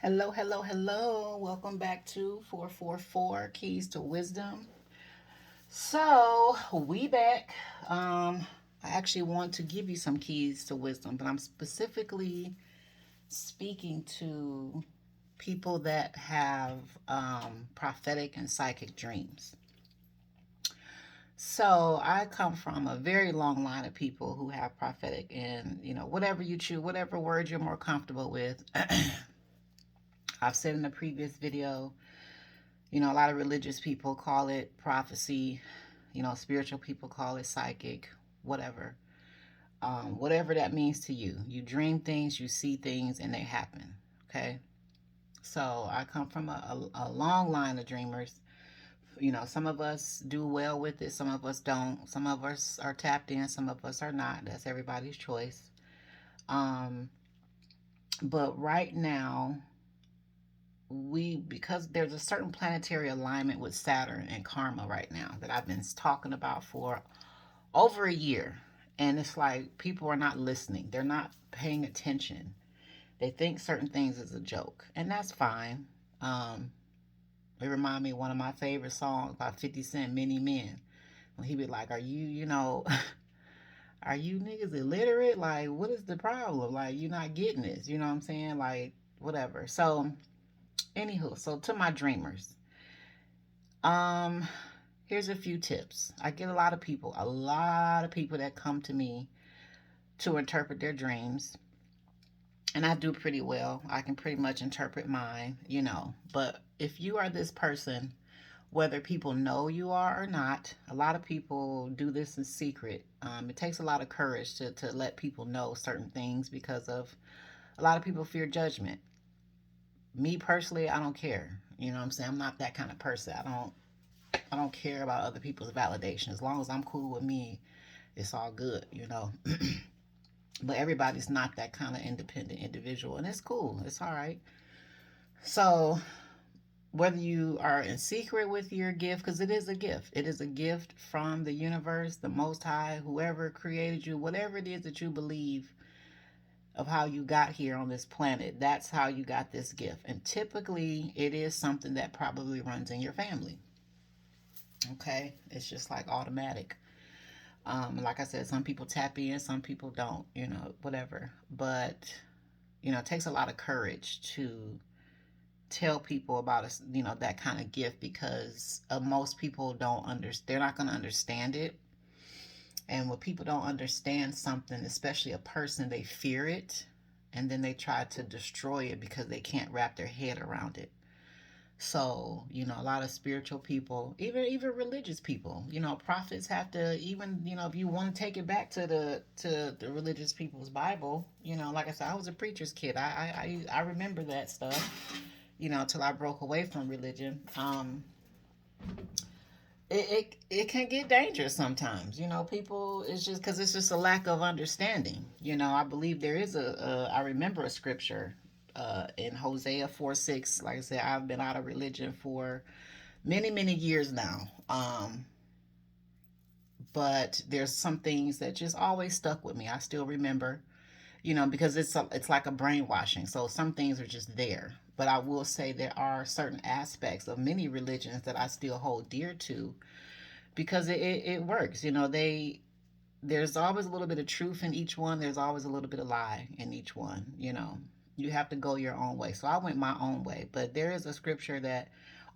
Hello, hello, hello. Welcome back to 444 Keys to Wisdom. So, we back. I actually want to give you some keys to wisdom, but I'm specifically speaking to people that have prophetic and psychic dreams. So, I come from a very long line of people who have prophetic and, whatever you choose, whatever word you're more comfortable with. I've said in a previous video, a lot of religious people call it prophecy. Spiritual people call it psychic, whatever. Whatever that means to you. You dream things, you see things, and they happen. Okay? So I come from a long line of dreamers. Some of us do well with it, some of us don't. Some of us are tapped in, some of us are not. That's everybody's choice. Um, but right now, because there's a certain planetary alignment with Saturn and karma right now that I've been talking about for over a year. And it's like people are not listening. They're not paying attention. They think certain things is a joke. And that's fine. Um, it remind me of one of my favorite songs by 50 Cent, Many Men. When he be like, are you, are you niggas illiterate? Like, what is the problem? Like, you're not getting this. You know what I'm saying? Like, whatever. So, anywho, so to my dreamers, um, here's a few tips. I get a lot of people that come to me to interpret their dreams, and I do pretty well. I can pretty much interpret mine. But if you are this person, whether people know you are or not, a lot of people do this in secret. It takes a lot of courage to let people know certain things because of a lot of people fear judgment. Me personally, I don't care. You know what I'm saying? I'm not that kind of person. I don't care about other people's validation. As long as I'm cool with me, it's all good. But everybody's not that kind of independent individual, and it's cool. It's all right. So whether you are in secret with your gift, because it is a gift from the universe, the Most High, whoever created you, whatever it is that you believe of how you got here on this planet, that's how you got this gift. And typically, it is something that probably runs in your family. Okay, it's just like automatic. Like I said, some people tap in, some people don't, whatever. But, it takes a lot of courage to tell people about that kind of gift because most people don't understand. They're not going to understand it. And when people don't understand something, especially a person, they fear it, and then they try to destroy it because they can't wrap their head around it. So, a lot of spiritual people, even religious people, prophets have to, even, if you want to take it back to the religious people's Bible, like I said, I was a preacher's kid. I remember that stuff, till I broke away from religion. It can get dangerous sometimes. People, it's just because it's just a lack of understanding. I believe there is I remember a scripture in Hosea 4:6. Like I said, I've been out of religion for many, many years now. But there's some things that just always stuck with me. I still remember, because it's like a brainwashing. So some things are just there. But I will say there are certain aspects of many religions that I still hold dear to because it works. There's always a little bit of truth in each one. There's always a little bit of lie in each one. You have to go your own way. So I went my own way. But there is a scripture that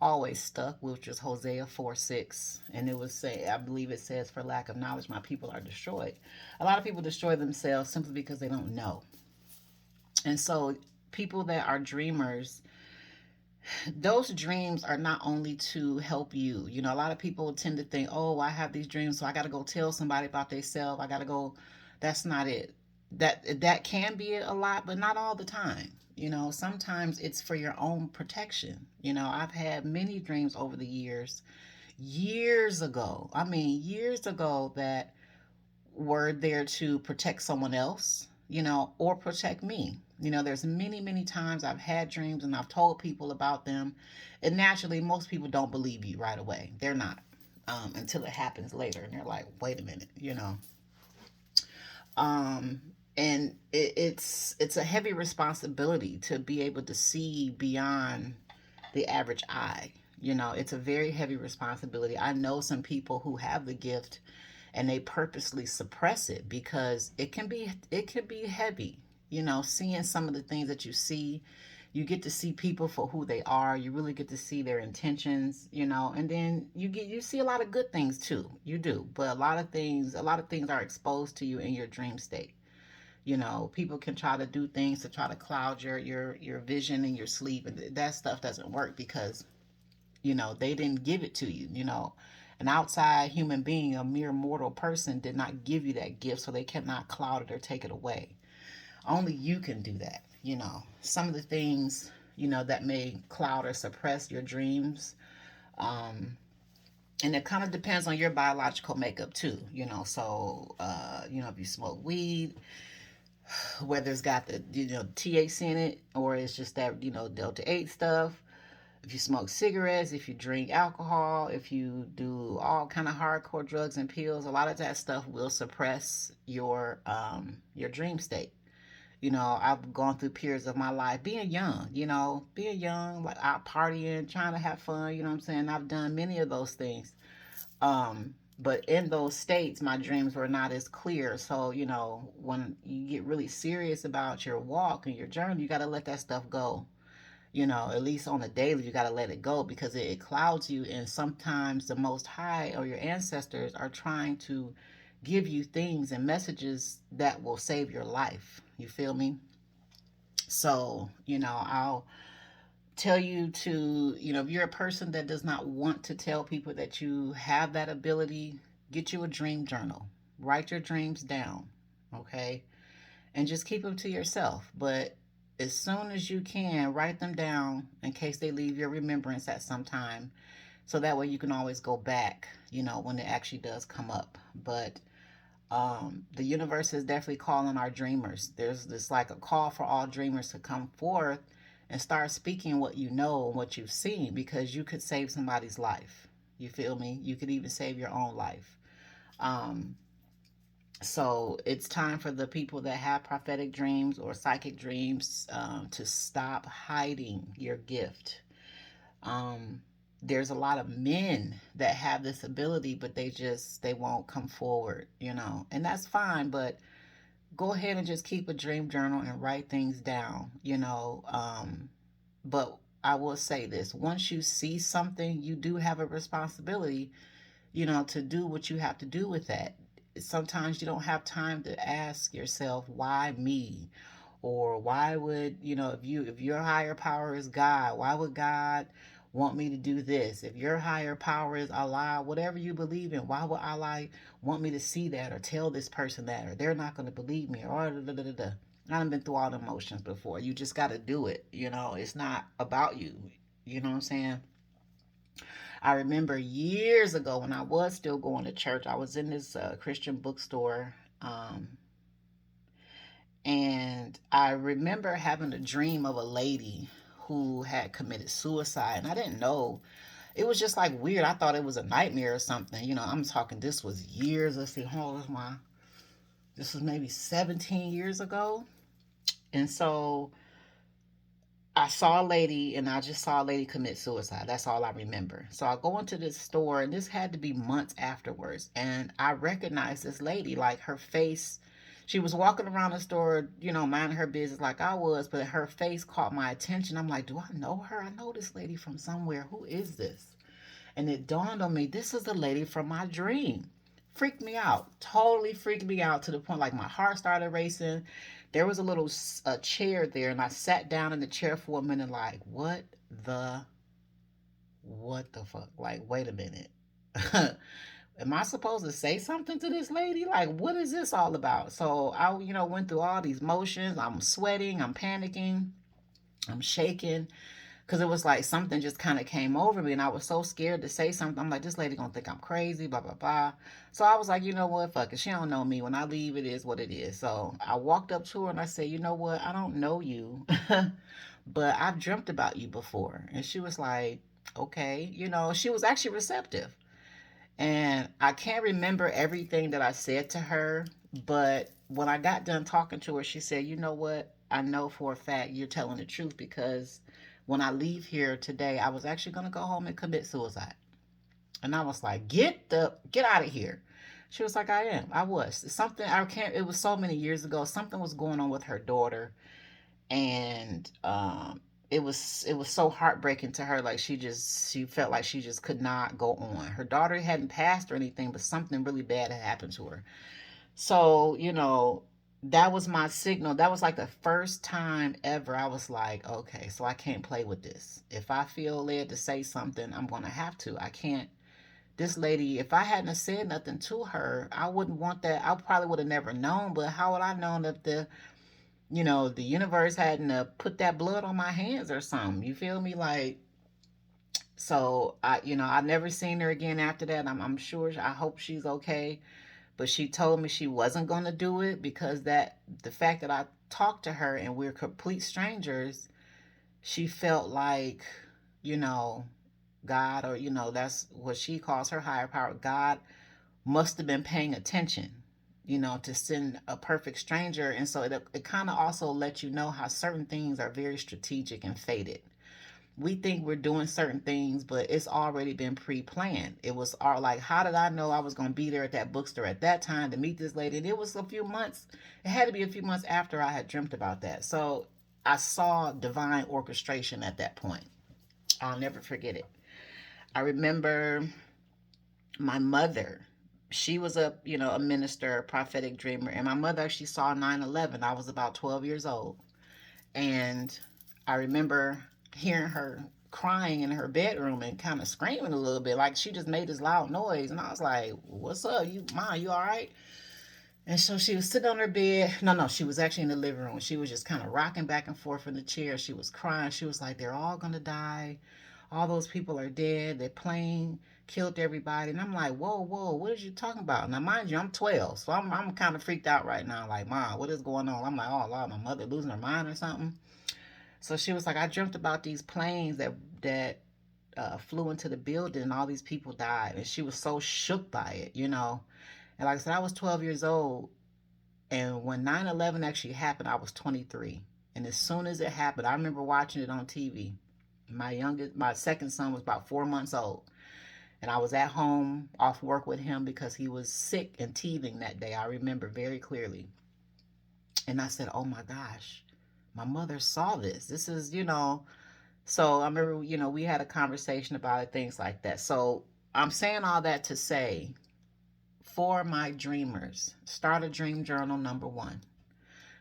always stuck, which was Hosea 4:6. And it was say, I believe it says, for lack of knowledge, my people are destroyed. A lot of people destroy themselves simply because they don't know. And so people that are dreamers, those dreams are not only to help you. A lot of people tend to think, oh, I have these dreams, so I got to go tell somebody about themselves. I got to go. That's not it. That can be a lot, but not all the time. Sometimes it's for your own protection. I've had many dreams over the years ago. I mean, years ago that were there to protect someone else, or protect me. There's many, many times I've had dreams and I've told people about them. And naturally, most people don't believe you right away. They're not, until it happens later. And they're like, wait a minute. Um, And it's a heavy responsibility to be able to see beyond the average eye. It's a very heavy responsibility. I know some people who have the gift and they purposely suppress it because it can be heavy. Seeing some of the things that you see, you get to see people for who they are. You really get to see their intentions, and then you see a lot of good things too. You do, but a lot of things are exposed to you in your dream state. People can try to do things to try to cloud your vision in your sleep, and that stuff doesn't work because they didn't give it to you. An outside human being, a mere mortal person, did not give you that gift, so they cannot cloud it or take it away. Only you can do that. Some of the things that may cloud or suppress your dreams, um, and it kind of depends on your biological makeup too. So if you smoke weed, whether it's got the THC in it or it's just that delta 8 stuff. If you smoke cigarettes, if you drink alcohol, if you do all kind of hardcore drugs and pills, a lot of that stuff will suppress your dream state. I've gone through periods of my life being young, like out partying, trying to have fun. What I'm saying? I've done many of those things. But in those states, my dreams were not as clear. So, when you get really serious about your walk and your journey, you got to let that stuff go. At least on a daily, you got to let it go because it clouds you. And sometimes the Most High or your ancestors are trying to give you things and messages that will save your life. You feel me? So, I'll tell you to, if you're a person that does not want to tell people that you have that ability, get you a dream journal. Write your dreams down, okay? And just keep them to yourself. But as soon as you can, write them down in case they leave your remembrance at some time. So that way you can always go back, when it actually does come up. But the universe is definitely calling our dreamers. There's this like a call for all dreamers to come forth and start speaking what you know and what you've seen because you could save somebody's life. You feel me? You could even save your own life. Um, so it's time for the people that have prophetic dreams or psychic dreams to stop hiding your gift. Um, there's a lot of men that have this ability, but they won't come forward, and that's fine. But go ahead and just keep a dream journal and write things down. But I will say this: once you see something, you do have a responsibility, to do what you have to do with that. Sometimes you don't have time to ask yourself, why me? Or why would, if your higher power is God, why would God want me to do this? If your higher power is Allah, whatever you believe in, why would Allah want me to see that or tell this person that or they're not going to believe me or da, da, da, da, da. I've been through all the emotions before. You just got to do it. It's not about you. You know what I'm saying? I remember years ago when I was still going to church, I was in this Christian bookstore. And I remember having a dream of a lady who had committed suicide. And I didn't know. It was just like weird. I thought it was a nightmare or something. I'm talking, this was years. Let's see, hold on, this was maybe 17 years ago. And so I saw a lady and I just saw a lady commit suicide. That's all I remember. So I go into this store and this had to be months afterwards. And I recognized this lady, like her face. She was walking around the store, minding her business like I was, but her face caught my attention. I'm like, do I know her? I know this lady from somewhere. Who is this? And it dawned on me, this is the lady from my dream. Freaked me out. Totally freaked me out to the point like my heart started racing. There was a little chair there, and I sat down in the chair for a minute, like, the, what the fuck? Like, wait a minute. Am I supposed to say something to this lady? Like, what is this all about? So I, went through all these motions. I'm sweating. I'm panicking. I'm shaking because it was like something just kind of came over me and I was so scared to say something. I'm like, this lady gonna think I'm crazy, blah blah blah. So I was like, you know what, fuck it, she don't know me. When I leave, it is what it is. So I walked up to her and I said, you know what, I don't know you but I've dreamt about you before. And she was like, okay. She was actually receptive. And I can't remember everything that I said to her, but when I got done talking to her, she said, "You know what? I know for a fact you're telling the truth because when I leave here today, I was actually going to go home and commit suicide." And I was like, get out of here." She was like, "I am. I was. Something I can't it was so many years ago. Something was going on with her daughter, and it was so heartbreaking to her. Like she felt like she just could not go on. Her daughter hadn't passed or anything, but something really bad had happened to her. So, that was my signal. That was like the first time ever I was like, okay, so I can't play with this. If I feel led to say something, I'm going to have to. I can't. This lady, if I hadn't have said nothing to her, I wouldn't want that. I probably would have never known, but how would I known if the universe hadn't put that blood on my hands or something? You feel me? Like, so I never seen her again after that. I'm sure, I hope she's okay. But she told me she wasn't going to do it because the fact that I talked to her and we're complete strangers, she felt like, you know, God, or, that's what she calls her higher power. God must have been paying attention, to send a perfect stranger. And so it kind of also lets you know how certain things are very strategic and fated. We think we're doing certain things, but it's already been pre-planned. It was all like, how did I know I was going to be there at that bookstore at that time to meet this lady? And it was a few months. It had to be a few months after I had dreamt about that. So I saw divine orchestration at that point. I'll never forget it. I remember my mother. She was a minister, a prophetic dreamer, and my mother actually saw 9/11. I was about 12 years old, and I remember hearing her crying in her bedroom and kind of screaming a little bit, like she just made this loud noise. And I was like, "What's up, you all right?" And so she was sitting on her bed. No, no, she was actually in the living room. She was just kind of rocking back and forth in the chair. She was crying. She was like, "They're all gonna die. All those people are dead. The plane killed everybody." And I'm like, "Whoa, whoa, what are you talking about?" Now, mind you, I'm 12, so I'm kind of freaked out right now. Like, "Mom, what is going on?" I'm like, "Oh, Lord, my mother losing her mind or something." So she was like, "I dreamt about these planes that flew into the building, and all these people died." And she was so shook by it. And like I said, I was 12 years old, and when 9/11 actually happened, I was 23. And as soon as it happened, I remember watching it on TV. My second son was about 4 months old, and I was at home off work with him because he was sick and teething that day. I remember very clearly. And I said, "Oh my gosh, my mother saw this. This is." So I remember, we had a conversation about it, things like that. So I'm saying all that to say, for my dreamers, start a dream journal, number one.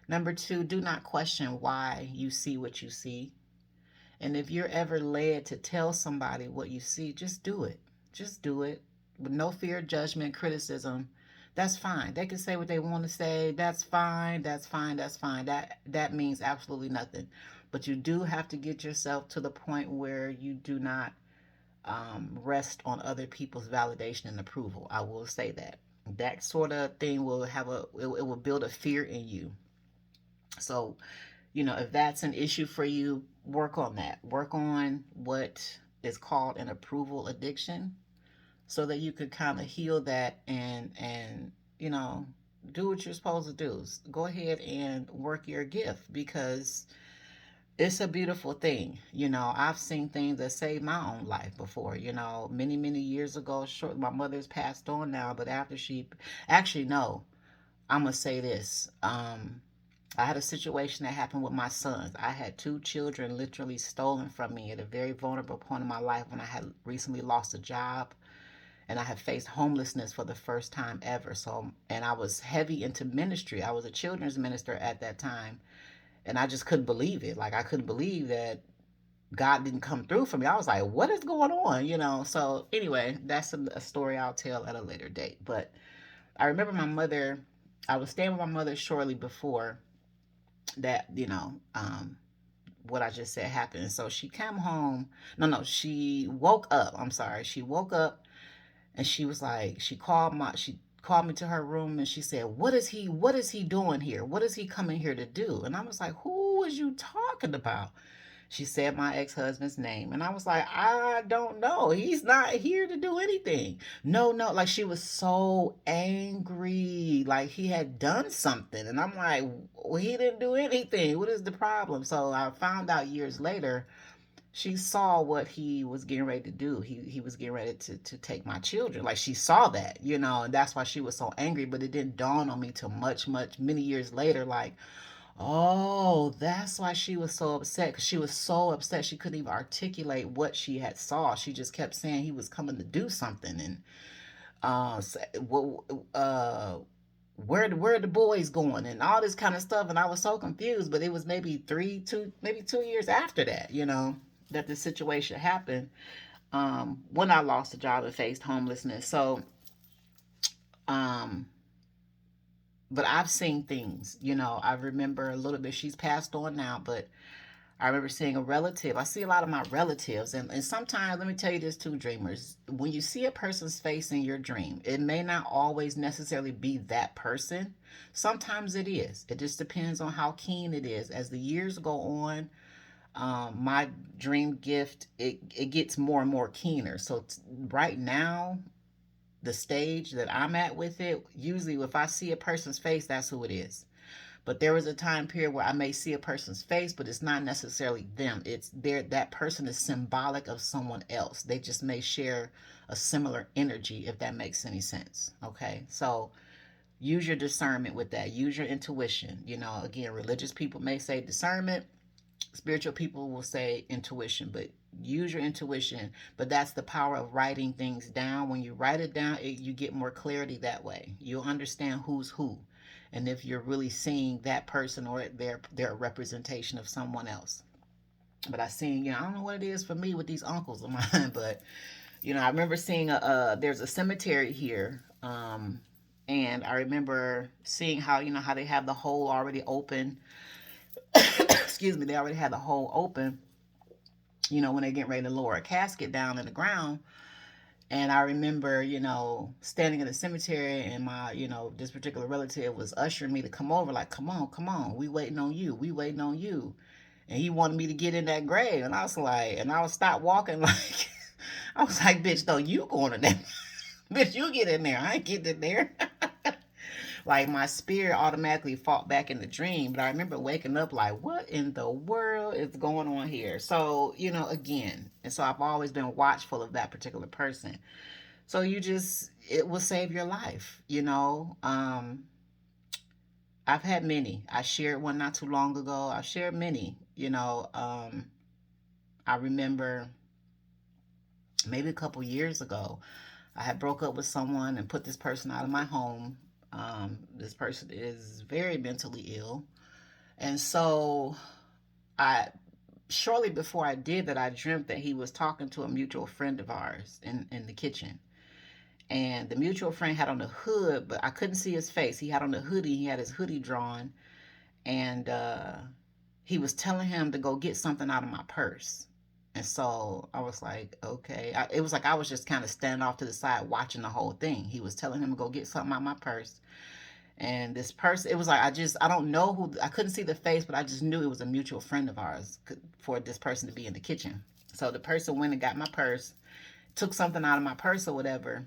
Number two, do not question why you see what you see. And if you're ever led to tell somebody what you see, just do it. Just do it with no fear of judgment, criticism. That's fine. They can say what they want to say. That's fine. That's fine. That's fine. That means absolutely nothing. But you do have to get yourself to the point where you do not rest on other people's validation and approval. I will say that. That sort of thing will it will build a fear in you. So, if that's an issue for you, work on that. Work on what is called an approval addiction so that you could kind of heal that and you know, do what you're supposed to do. Go ahead and work your gift because it's a beautiful thing. I've seen things that saved my own life before, many, many years ago. Short, my mother's passed on now, but after she actually, no, I'm going to say this. I had a situation that happened with my sons. I had two children literally stolen from me at a very vulnerable point in my life when I had recently lost a job and I had faced homelessness for the first time ever. So, and I was heavy into ministry. I was a children's minister at that time, and I just couldn't believe it. Like I couldn't believe that God didn't come through for me. I was like, "What is going on?" So anyway, that's a story I'll tell at a later date. But I remember my mother. I was staying with my mother shortly before that. What I just said happened. So she came home. No, no, she woke up. I'm sorry. She woke up and she was like, she called me to her room and she said, what is he doing here? What is he coming here to do?" And I was like, "Who is you talking about?" She said my ex-husband's name. And I was like, I don't know. He's not here to do anything. No, no. Like, she was so angry. Like, he had done something. And I'm like, well, he didn't do anything. What is the problem? So I found out years later, she saw what he was getting ready to do. He was getting ready to take my children. Like, she saw that, and that's why she was so angry. But it didn't dawn on me till many years later. Like, oh, that's why she was so upset. Because she was so upset she couldn't even articulate what she had saw. She just kept saying he was coming to do something, and what where the boys going and all this kind of stuff. And I was so confused. But it was maybe 2 years after that, that the situation happened, when I lost a job and faced homelessness. So, um, but I've seen things, I remember a little bit. She's passed on now, but I remember seeing a relative. I see a lot of my relatives. And sometimes, let me tell you this too, dreamers. When you see a person's face in your dream, it may not always necessarily be that person. Sometimes it is. It just depends on how keen it is. As the years go on, my dream gift, it gets more and more keener. So right now, the stage that I'm at with it, usually if I see a person's face, that's who it is. But there was a time period where I may see a person's face, but it's not necessarily them. It's there. That person is symbolic of someone else. They just may share a similar energy, if that makes any sense. Okay, so use your discernment with that. Use your intuition. Again, religious people may say discernment. Spiritual people will say intuition, but use your intuition. But that's the power of writing things down. When you write it down, you get more clarity that way. You'll understand who's who, and if you're really seeing that person or they're a representation of someone else. But I seen, I don't know what it is for me with these uncles of mine, but I remember seeing there's a cemetery here, and I remember seeing how they have the hole already open. Excuse me, they already had the hole open, when they get ready to lower a casket down in the ground. And I remember, standing in the cemetery, and my, this particular relative was ushering me to come over, like, come on, we waiting on you, we waiting on you. And he wanted me to get in that grave. And I was like, and I would stop walking, like, I was like, bitch, no, you going in there. Bitch, you get in there. I ain't getting in there. Like, my spirit automatically fought back in the dream. But I remember waking up like, what in the world is going on here? So, again, and so I've always been watchful of that particular person. So it will save your life. I've had many. I shared one not too long ago. I shared many. I remember maybe a couple years ago, I had broke up with someone and put this person out of my home. This person is very mentally ill. And so I shortly before I did that, I dreamt that he was talking to a mutual friend of ours in the kitchen. And the mutual friend had on a hood, but I couldn't see his face. He had on a hoodie. He had his hoodie drawn. And he was telling him to go get something out of my purse. And so I was like, okay. It was like I was just kind of standing off to the side watching the whole thing. He was telling him to go get something out of my purse. And this person, it was like, I don't know who, I couldn't see the face, but I just knew it was a mutual friend of ours for this person to be in the kitchen. So the person went and got my purse, took something out of my purse or whatever,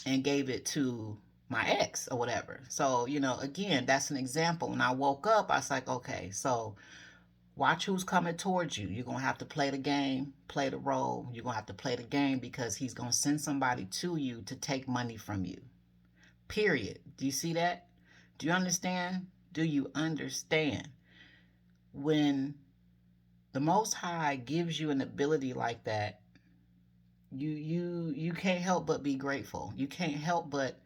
and gave it to my ex or whatever. So, again, that's an example. When I woke up, I was like, okay, so watch who's coming towards you. You're going to have to play the game, play the role. You're going to have to play the game because he's going to send somebody to you to take money from you. Period. Do you see that? Do you understand? Do you understand? When the Most High gives you an ability like that, you can't help but be grateful. You can't help but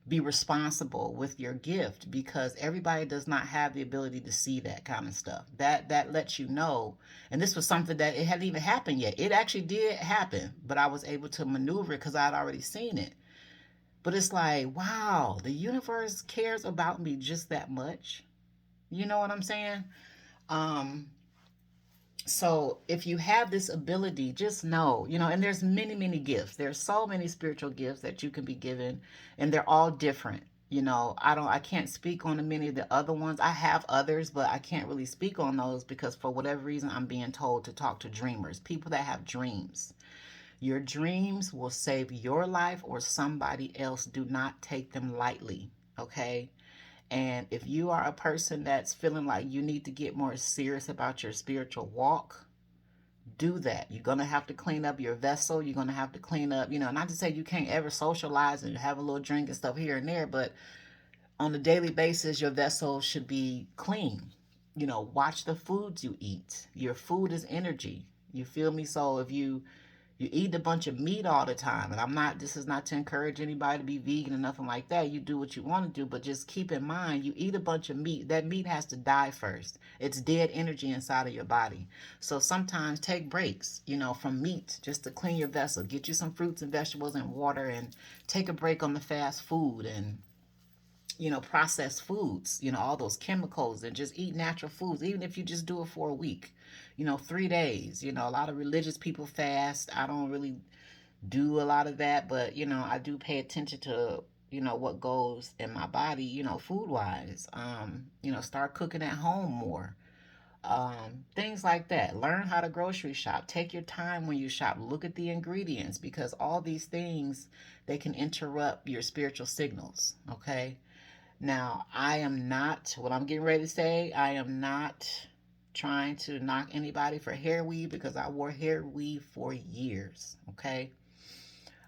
be responsible with your gift, because everybody does not have the ability to see that kind of stuff. That lets you know. And this was something that it hadn't even happened yet. It actually did happen, but I was able to maneuver it because I had already seen it. But it's like, wow, the universe cares about me just that much. You know what I'm saying? Um, so if you have this ability, just know, and there's many, many gifts. There's so many spiritual gifts that you can be given, and they're all different. I can't speak on the many of the other ones. I have others, but I can't really speak on those because for whatever reason I'm being told to talk to dreamers, people that have dreams. Your dreams will save your life or somebody else. Do not take them lightly, okay? And if you are a person that's feeling like you need to get more serious about your spiritual walk, do that. You're going to have to clean up your vessel. You're going to have to clean up, not to say you can't ever socialize and have a little drink and stuff here and there, but on a daily basis, your vessel should be clean. Watch the foods you eat. Your food is energy. You feel me? So if you eat a bunch of meat all the time, and this is not to encourage anybody to be vegan or nothing like that. You do what you want to do, but just keep in mind, you eat a bunch of meat, that meat has to die first. It's dead energy inside of your body. So sometimes take breaks, from meat just to clean your vessel. Get you some fruits and vegetables and water, and take a break on the fast food and processed foods, all those chemicals, and just eat natural foods, even if you just do it for a week, 3 days. A lot of religious people fast. I don't really do a lot of that, but, I do pay attention to, what goes in my body, food wise. Start cooking at home more. Things like that. Learn how to grocery shop. Take your time when you shop. Look at the ingredients because all these things, they can interrupt your spiritual signals. Okay. Now, I am not, what I'm getting ready to say, I am not trying to knock anybody for hair weave because I wore hair weave for years, okay?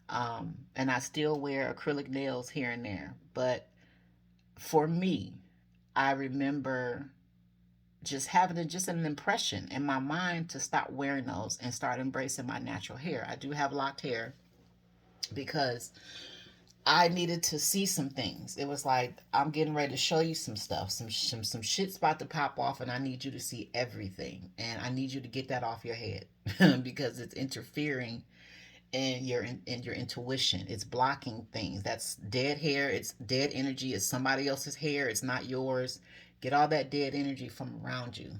And I still wear acrylic nails here and there. But for me, I remember just having just an impression in my mind to stop wearing those and start embracing my natural hair. I do have locked hair because I needed to see some things. It was like, I'm getting ready to show you some stuff. Some shit's about to pop off, and I need you to see everything. And I need you to get that off your head because it's interfering in your intuition. It's blocking things. That's dead hair. It's dead energy. It's somebody else's hair. It's not yours. Get all that dead energy from around you.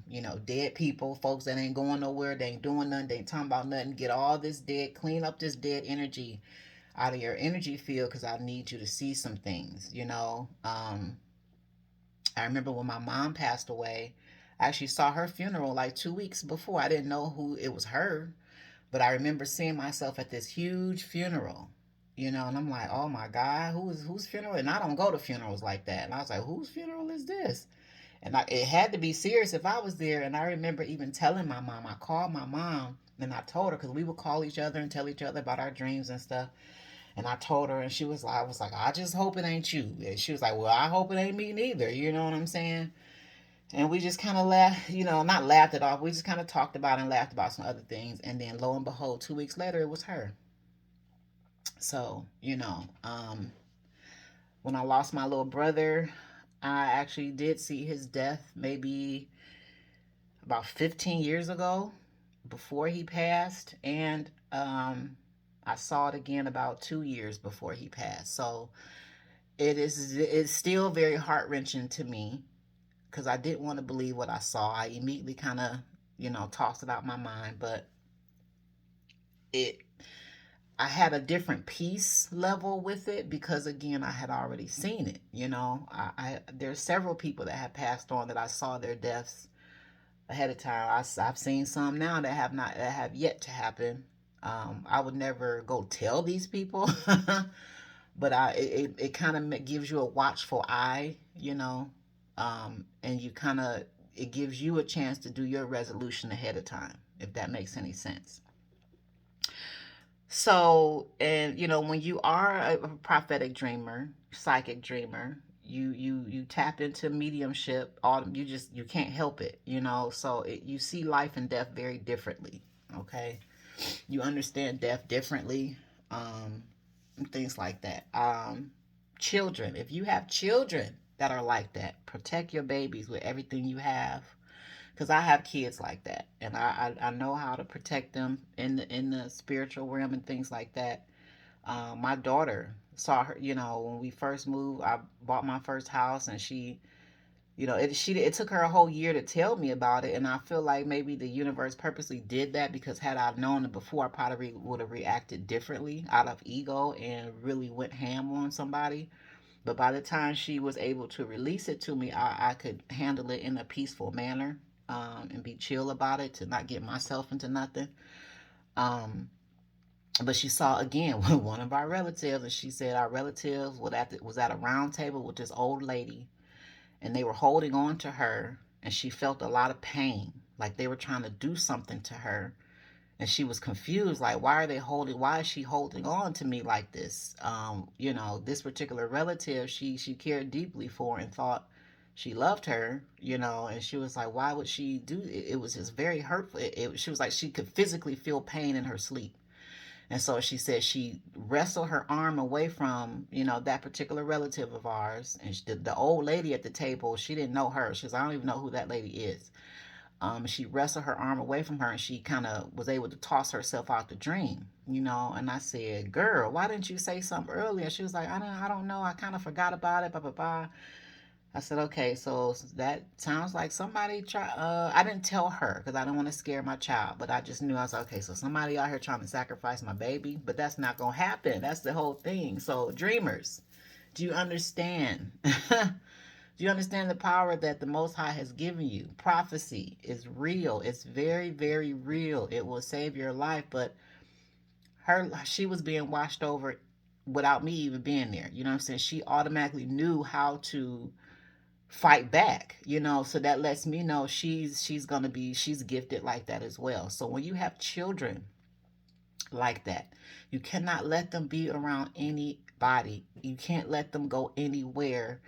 Dead people, folks that ain't going nowhere. They ain't doing nothing. They ain't talking about nothing. Get all this dead, clean up this dead energy out of your energy field because I need you to see some things. I remember when my mom passed away, I actually saw her funeral like 2 weeks before. I didn't know who it was her, but I remember seeing myself at this huge funeral, and I'm like, oh my God, whose funeral? And I don't go to funerals like that. And I was like, whose funeral is this? And it had to be serious if I was there. And I remember even telling my mom, I called my mom and I told her because we would call each other and tell each other about our dreams and stuff. And I told her, and she was like, I was like, I just hope it ain't you. And she was like, well, I hope it ain't me neither. You know what I'm saying? And we just kind of laughed, not laughed it off. We just kind of talked about and laughed about some other things. And then lo and behold, 2 weeks later, it was her. So, when I lost my little brother, I actually did see his death maybe about 15 years ago before he passed. And I saw it again about 2 years before he passed. So it's still very heart wrenching to me because I didn't want to believe what I saw. I immediately kind of tossed it out my mind, but it I had a different peace level with it because again I had already seen it. There's several people that have passed on that I saw their deaths ahead of time. I've seen some now that have yet to happen. I would never go tell these people, but it kind of gives you a watchful eye, and you kind of it gives you a chance to do your resolution ahead of time, if that makes any sense. So, and when you are a prophetic dreamer, psychic dreamer, you tap into mediumship. All you can't help it. So you see life and death very differently. Okay, you understand death differently. Um, Things like that. Children, if you have children that are like that, protect your babies with everything you have. Because I have kids like that, and I know how to protect them in the spiritual realm and things like that. My daughter saw her, when we first moved. I bought my first house, and it took her a whole year to tell me about it, and I feel like maybe the universe purposely did that because had I known it before, I probably would have reacted differently out of ego and really went ham on somebody. But by the time she was able to release it to me, I could handle it in a peaceful manner, and be chill about it, to not get myself into nothing. Um, but she saw again one of our relatives, and she said our relative was at a round table with this old lady, and they were holding on to her, and she felt a lot of pain, like they were trying to do something to her, and she was confused, like, why is she holding on to me like this? This particular relative, she cared deeply for and thought she loved her, and she was like, why would she do it? It was just very hurtful. She was like, she could physically feel pain in her sleep. And so she said she wrestled her arm away from, that particular relative of ours. And the old lady at the table, she didn't know her. She was, I don't even know who that lady is. She wrestled her arm away from her, and she kind of was able to toss herself out the dream, And I said, "Girl, why didn't you say something earlier?" She was like, I don't know. I kind of forgot about it. Blah blah blah. I said, "Okay, so that sounds like somebody try." I didn't tell her because I don't want to scare my child, but I just knew. I was like, "Okay, so somebody out here trying to sacrifice my baby, but that's not gonna happen. That's the whole thing." So, dreamers, do you understand? Do you understand the power that the Most High has given you? Prophecy is real. It's very, very real. It will save your life. But she was being washed over without me even being there. You know what I'm saying? She automatically knew how to fight back. So that lets me know she's gifted like that as well. So when you have children like that, you cannot let them be around anybody. You can't let them go anywhere.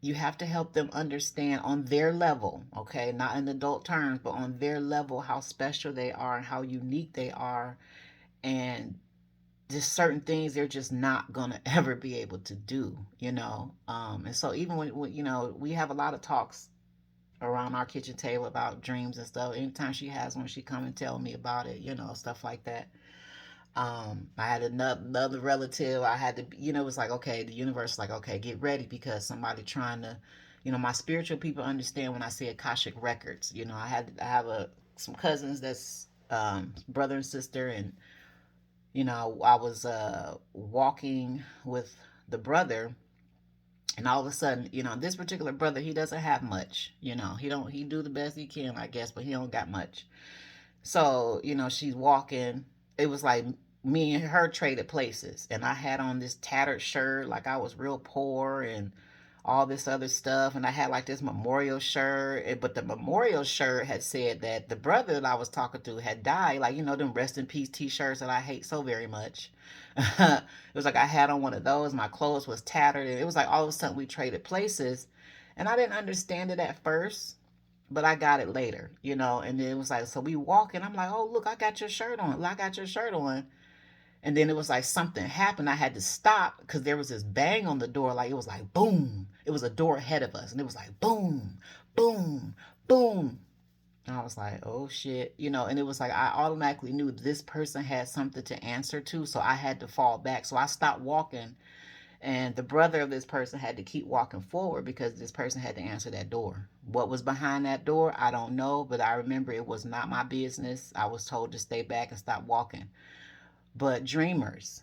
You have to help them understand on their level, okay, not in adult terms, but on their level, how special they are and how unique they are, and just certain things they're just not gonna ever be able to do. And so even when we have a lot of talks around our kitchen table about dreams and stuff. Anytime she has one, she come and tell me about it, stuff like that. I had another relative. I had to, it was like, okay, the universe was like, okay, get ready because somebody trying to, my spiritual people understand when I say Akashic records. I have some cousins that's brother and sister, and I was walking with the brother, and all of a sudden, this particular brother, he doesn't have much. He do the best he can, I guess, but he don't got much. So, she's walking. It was like me and her traded places. And I had on this tattered shirt, like I was real poor and all this other stuff. And I had like this memorial shirt. But the memorial shirt had said that the brother that I was talking to had died. Like, them rest in peace t-shirts that I hate so very much. It was like I had on one of those. My clothes was tattered. And it was like all of a sudden we traded places. And I didn't understand it at first, but I got it later. And then it was like, so we walk, and I'm like, oh, look, I got your shirt on. I got your shirt on. And then it was like something happened. I had to stop because there was this bang on the door. Like it was like boom. It was a door ahead of us. And it was like boom, boom, boom. And I was like, oh shit. And it was like I automatically knew this person had something to answer to. So I had to fall back. So I stopped walking, and the brother of this person had to keep walking forward because this person had to answer that door. What was behind that door, I don't know, but I remember it was not my business. I was told to stay back and stop walking. But dreamers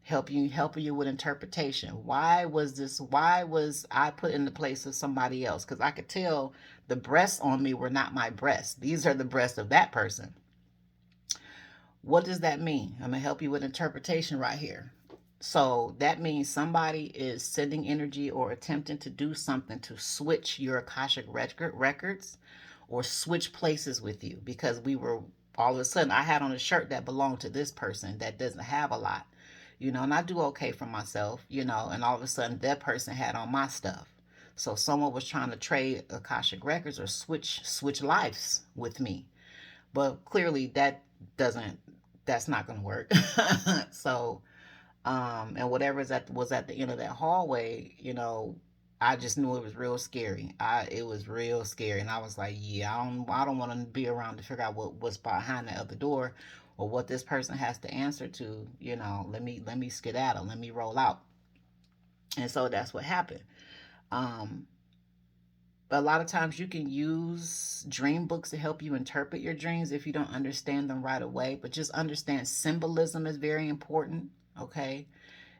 helping you with interpretation. Why was I put in the place of somebody else? Because I could tell the breasts on me were not my breasts. These are the breasts of that person. What does that mean? I'm gonna help you with interpretation right here. So that means somebody is sending energy or attempting to do something to switch your Akashic records or switch places with you, because we were all of a sudden I had on a shirt that belonged to this person that doesn't have a lot, and I do okay for myself, and all of a sudden that person had on my stuff. So someone was trying to trade Akashic records or switch lives with me. But clearly doesn't that's not going to work. So and whatever was at the end of that hallway, I just knew it was real scary. It was real scary, and I was like, yeah, I don't want to be around to figure out what's behind that other door, or what this person has to answer to. Let me skedaddle, let me roll out. And so that's what happened. Um, but a lot of times you can use dream books to help you interpret your dreams if you don't understand them right away. But just understand symbolism is very important. Okay,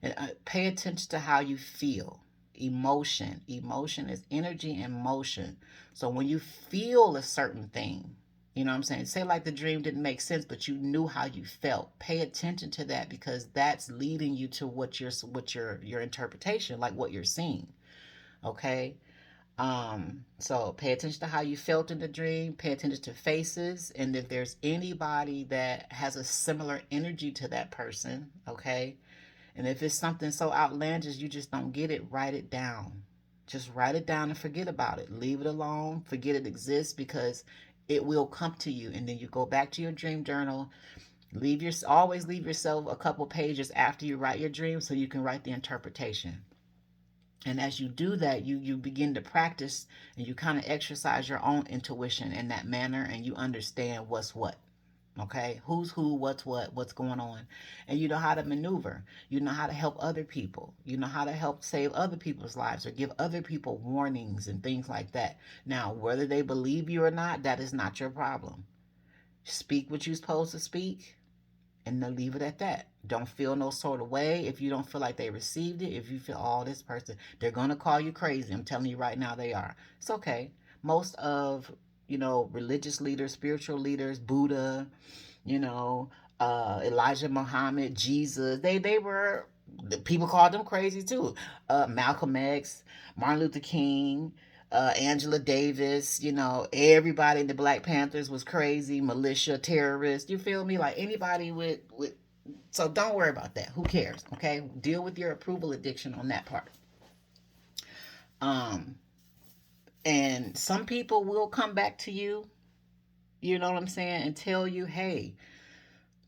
And pay attention to how you feel. Emotion is energy and motion. So when you feel a certain thing, you know what I'm saying? Say like the dream didn't make sense, but you knew how you felt. Pay attention to that, because that's leading you to your interpretation, like what you're seeing. Okay? So pay attention to how you felt in the dream, pay attention to faces, and if there's anybody that has a similar energy to that person, okay? And if it's something so outlandish you just don't get it, write it down. Just write it down and forget about it. Leave it alone, forget it exists, because it will come to you. And then you go back to your dream journal. Always leave yourself a couple pages after you write your dream so you can write the interpretation. And as you do that, you begin to practice, and you kind of exercise your own intuition in that manner, and you understand what's what. Okay, who's who, what's what, what's going on, and you know how to maneuver. You know how to help other people. You know how to help save other people's lives or give other people warnings and things like that. Now, whether they believe you or not, that is not your problem. Speak what you're supposed to speak, and then leave it at that. Don't feel no sort of way if you don't feel like they received it. If you feel, oh, this person, they're going to call you crazy. I'm telling you right now, they are. It's okay. Most of, religious leaders, spiritual leaders, Buddha, you know, Elijah Muhammad, Jesus, they were, people called them crazy too. Malcolm X, Martin Luther King, Angela Davis, everybody in the Black Panthers was crazy, militia, terrorists. You feel me? Like anybody with. So don't worry about that. Who cares? Okay, deal with your approval addiction on that part. Um, and some people will come back to you. You know what I'm saying, and tell you, hey,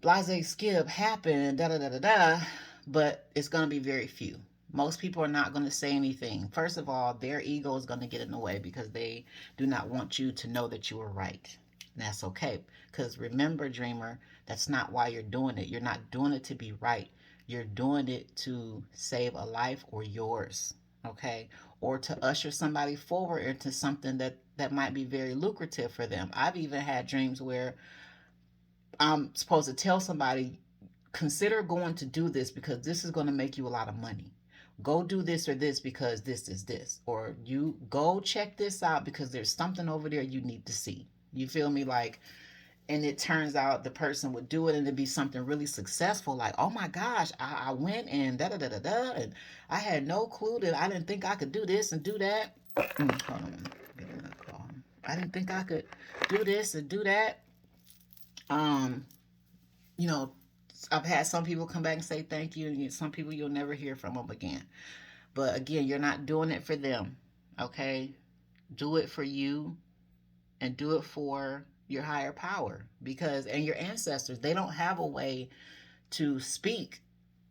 blase skip happened, da da da da da, but it's going to be very few. Most people are not going to say anything. First of all, their ego is going to get in the way because they do not want you to know that you are right. And that's okay. Because remember, dreamer, that's not why you're doing it. You're not doing it to be right. You're doing it to save a life or yours, okay? Or to usher somebody forward into something that might be very lucrative for them. I've even had dreams where I'm supposed to tell somebody, consider going to do this because this is going to make you a lot of money. Go do this or this because this is this. Or you go check this out because there's something over there you need to see. You feel me? Like, and it turns out the person would do it and it'd be something really successful. Like, oh my gosh, I went and da da da da da. And I had no clue that I didn't think I could do this and do that. Hold on. Get another call. I didn't think I could do this and do that. Um, you know, I've had some people come back and say thank you, and some people you'll never hear from them again. But again, you're not doing it for them, okay? Do it for you and do it for your higher power, because and your ancestors, they don't have a way to speak.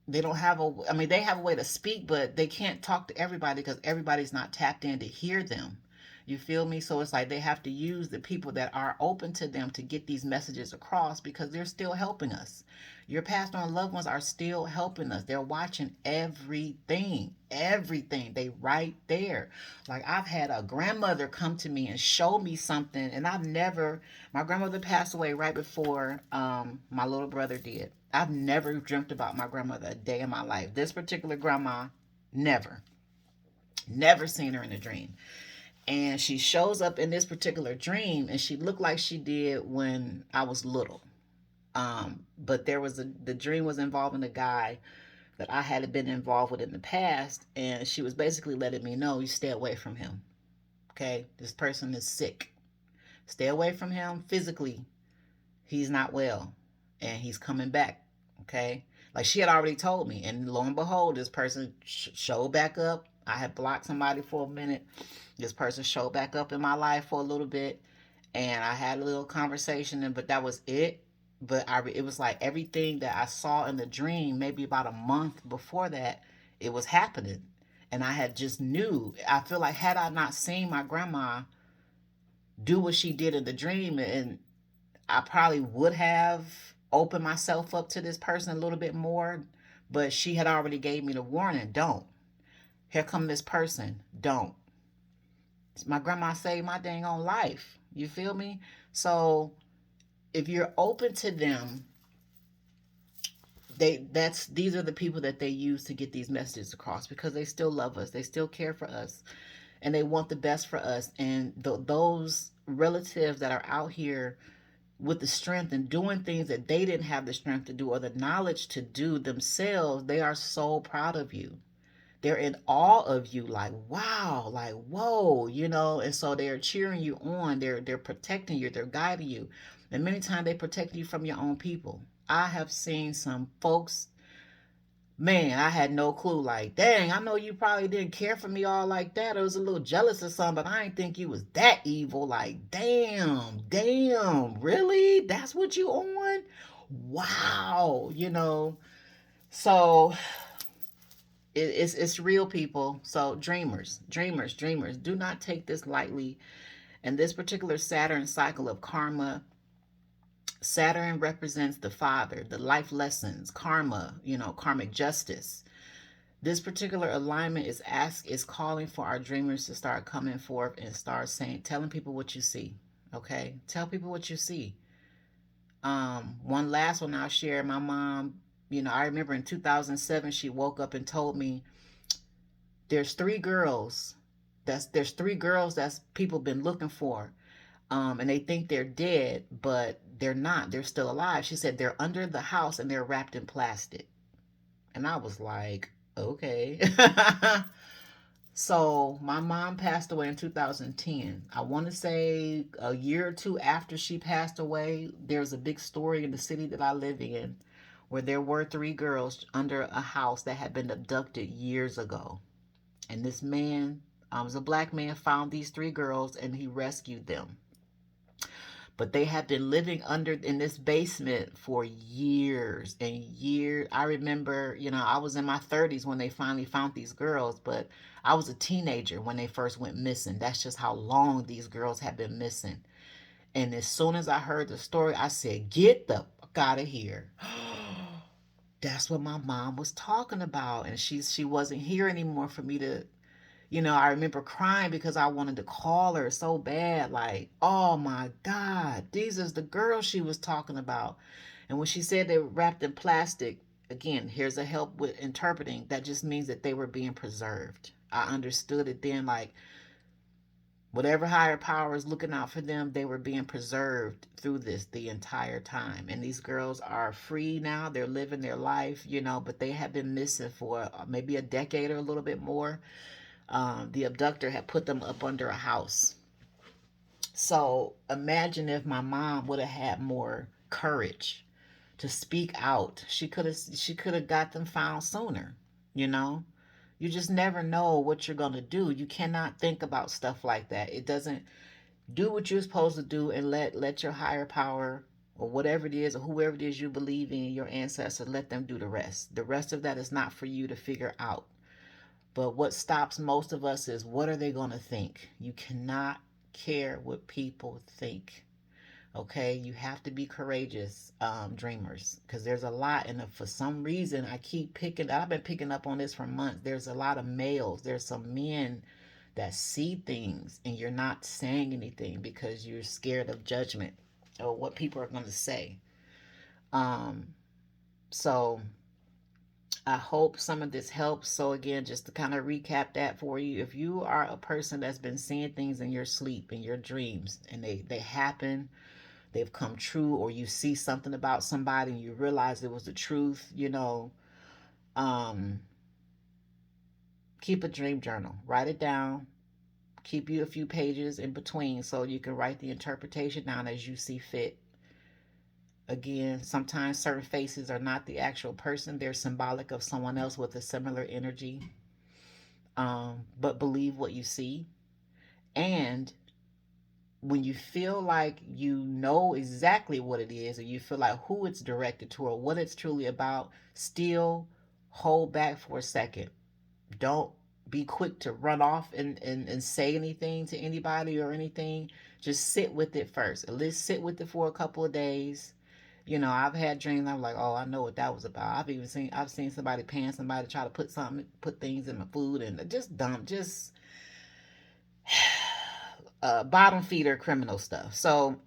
They don't have a, I mean, they have a way to speak, but they can't talk to everybody because everybody's not tapped in to hear them. You feel me? So it's like they have to use the people that are open to them to get these messages across because they're still helping us. Your passed on loved ones are still helping us. They're watching everything, everything. They right there. Like I've had a grandmother come to me and show me something, and my grandmother passed away right before my little brother did. I've never dreamt about my grandmother a day in my life. This particular grandma, never, never seen her in a dream. And she shows up in this particular dream, and she looked like she did when I was little. But the dream was involving a guy that I had been involved with in the past, and she was basically letting me know, you stay away from him. Okay, this person is sick. Stay away from him physically. He's not well, and he's coming back. Okay, like she had already told me, and lo and behold, this person showed back up. I had blocked somebody for a minute. This person showed back up in my life for a little bit, and I had a little conversation, but that was it. But it was like everything that I saw in the dream, maybe about a month before that, it was happening, and I had just knew. I feel like had I not seen my grandma do what she did in the dream, and I probably would have opened myself up to this person a little bit more, but she had already gave me the warning, don't. Here come this person, don't. My grandma saved my dang on life. You feel me? So if you're open to them these are the people that they use to get these messages across, because they still love us, they still care for us, and they want the best for us. And those relatives that are out here with the strength and doing things that they didn't have the strength to do or the knowledge to do themselves, they are so proud of you. They're in awe of you, like wow, like whoa, and so they're cheering you on, they're protecting you, they're guiding you. And many times they protect you from your own people. I have seen some folks, man, I had no clue. Like, dang, I know you probably didn't care for me all like that. I was a little jealous or something, but I didn't think you was that evil. Like, damn, really? That's what you on? Wow, So it's real, people. So dreamers, do not take this lightly. And this particular Saturn cycle of karma, Saturn represents the father, the life lessons, karma, karmic justice. This particular alignment is calling for our dreamers to start coming forth and start telling people what you see. Okay, tell people what you see. One last one I'll share. My mom, I remember in 2007 she woke up and told me there's three girls there's three girls that's people been looking for, and they think they're dead, but they're not. They're still alive. She said they're under the house and they're wrapped in plastic. And I was like, okay. So my mom passed away in 2010. I want to say a year or two after she passed away, there's a big story in the city that I live in where there were three girls under a house that had been abducted years ago. And this man, was a black man, found these three girls and he rescued them. But they had been living under in this basement for years and years. I remember, I was in my 30s when they finally found these girls, but I was a teenager when they first went missing. That's just how long these girls had been missing. And as soon as I heard the story, I said, get the fuck out of here. That's what my mom was talking about. And she wasn't here anymore for me to, I remember crying because I wanted to call her so bad. Like, oh my God, these is the girls she was talking about. And when she said they were wrapped in plastic, again, here's a help with interpreting. That just means that they were being preserved. I understood it then, like whatever higher power is looking out for them, they were being preserved through this the entire time. And these girls are free now. They're living their life, but they have been missing for maybe a decade or a little bit more. The abductor had put them up under a house. So imagine if my mom would have had more courage to speak out. She could have got them found sooner. You know, you just never know what you're gonna do. You cannot think about stuff like that. It doesn't. Do what you're supposed to do and let your higher power or whatever it is or whoever it is you believe in, your ancestors, let them do the rest. The rest of that is not for you to figure out. But what stops most of us is, what are they going to think? You cannot care what people think. Okay, you have to be courageous, dreamers, because there's a lot, and for some reason I've been picking up on this for months. There's a lot of males, there's some men that see things and you're not saying anything because you're scared of judgment or what people are going to say. um so I hope some of this helps. So again, just to kind of recap that for you, if you are a person that's been seeing things in your sleep, in your dreams, and they happen, they've come true, or you see something about somebody and you realize it was the truth, um, keep a dream journal. Write it down. Keep you a few pages in between so you can write the interpretation down as you see fit. Again, sometimes certain faces are not the actual person, they're symbolic of someone else with a similar energy. But believe what you see. And when you feel like you know exactly what it is, or you feel like who it's directed to or what it's truly about, still hold back for a second. Don't be quick to run off and say anything to anybody or anything. Just sit with it first. At least sit with it for a couple of days. I've had dreams. I'm like, oh, I know what that was about. I've seen somebody paying somebody to try to put things in my food, and just dumb, just bottom feeder criminal stuff. So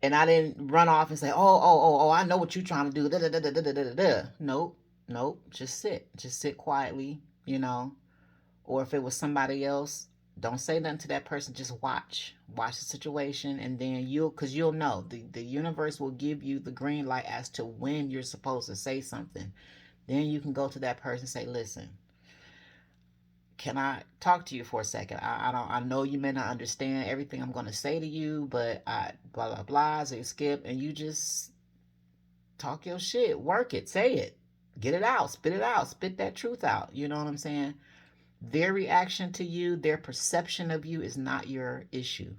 And I didn't run off and say, oh, I know what you're trying to do. Da, da, da, da, da, da, da, da. Nope, nope. Just sit quietly, you know. Or if it was somebody else, don't say nothing to that person. Just watch the situation, and then because you'll know the universe will give you the green light as to when you're supposed to say something. Then you can go to that person and say, listen, can I talk to you for a second? I don't. I know you may not understand everything I'm going to say to you, but I blah blah blah. So you skip and you just talk your shit, work it, say it, get it out, spit that truth out. You know what I'm saying? Their reaction to you, their perception of you is not your issue.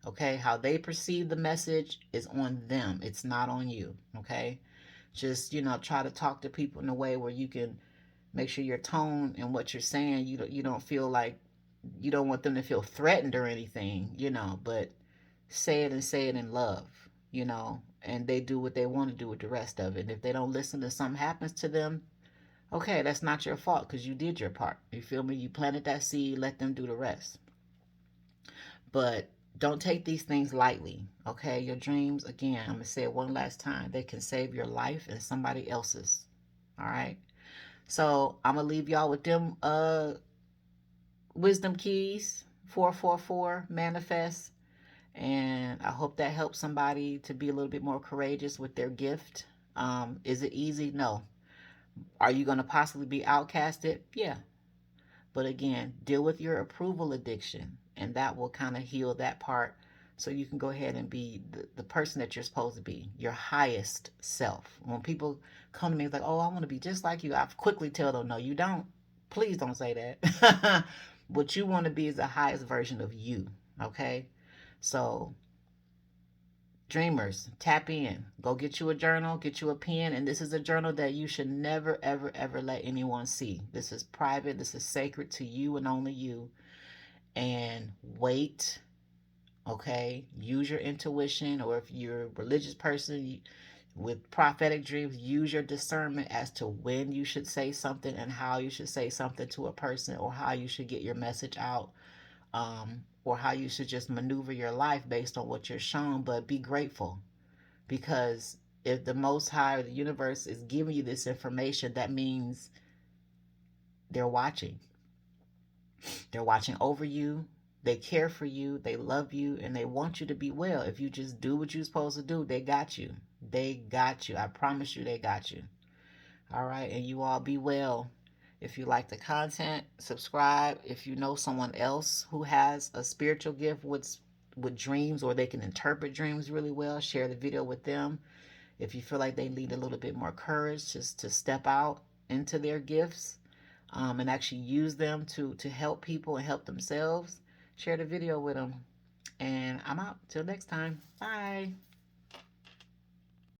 Okay, how they perceive the message is on them. It's not on you. Okay, just try to talk to people in a way where you can make sure your tone and what you're saying, you don't feel like you don't want them to feel threatened or anything, but say it and say it in love, and they do what they want to do with the rest of it. And if they don't listen and something happens to them, okay, that's not your fault because you did your part. You feel me? You planted that seed, let them do the rest. But don't take these things lightly, okay? Your dreams, again, I'm going to say it one last time, they can save your life and somebody else's. All right? So I'm going to leave y'all with them wisdom keys 444 manifest. And I hope that helps somebody to be a little bit more courageous with their gift. Is it easy? No. Are you going to possibly be outcasted? Yeah. But again, deal with your approval addiction, and that will kind of heal that part so you can go ahead and be the person that you're supposed to be, your highest self. When people come to me, it's like, oh, I want to be just like you, I quickly tell them, no, you don't. Please don't say that. What you want to be is the highest version of you, okay? So dreamers, tap in. Go get you a journal, get you a pen, and this is a journal that you should never, ever, ever let anyone see. This is private, this is sacred to you and only you. And wait, okay? Use your intuition, or if you're a religious person with prophetic dreams, use your discernment as to when you should say something and how you should say something to a person, or how you should get your message out, or how you should just maneuver your life based on what you're shown. But be grateful, because if the Most High or the universe is giving you this information, that means they're watching. They're watching over you. They care for you. They love you, and they want you to be well. If you just do what you're supposed to do, they got you. They got you. I promise you, they got you. All right, and you all be well. If you like the content, subscribe. If you know someone else who has a spiritual gift with dreams, or they can interpret dreams really well, share the video with them. If you feel like they need a little bit more courage just to step out into their gifts, and actually use them to help people and help themselves, share the video with them. And I'm out. Till next time. Bye.